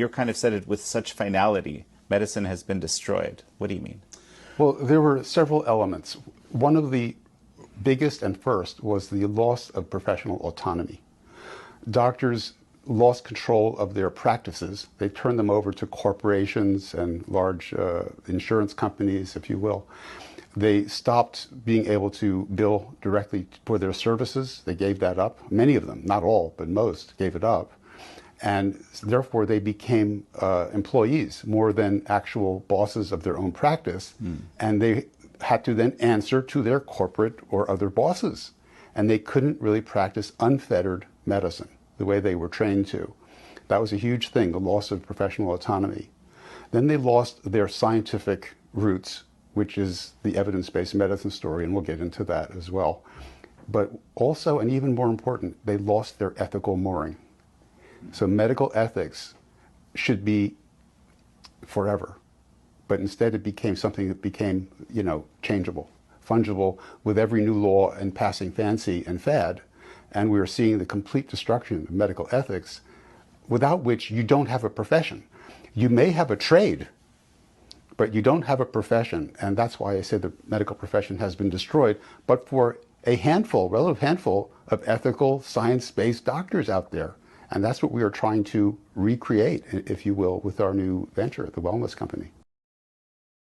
You're kind of said it with such finality. Medicine has been destroyed. What do you mean? Well, there were several elements. One of the biggest and first was the loss of professional autonomy. Doctors lost control of their practices. They turned them over to corporations and large insurance companies, if you will. They stopped being able to bill directly for their services. They gave that up. Many of them, not all, but most, gave it up. And therefore, they became employees more than actual bosses of their own practice. And they had to then answer to their corporate or other bosses. And they couldn't really practice unfettered medicine the way they were trained to. That was a huge thing, the loss of professional autonomy. Then they lost their scientific roots, which is the evidence-based medicine story, and we'll get into that as well. But also, and even more important, they lost their ethical mooring. So medical ethics should be forever, but instead it became something that became, changeable, fungible with every new law and passing fancy and fad. And we are seeing the complete destruction of medical ethics, without which you don't have a profession. You may have a trade, but you don't have a profession. And that's why I say the medical profession has been destroyed, but for a relative handful of ethical, science-based doctors out there. And that's what we are trying to recreate, if you will, with our new venture, the Wellness Company.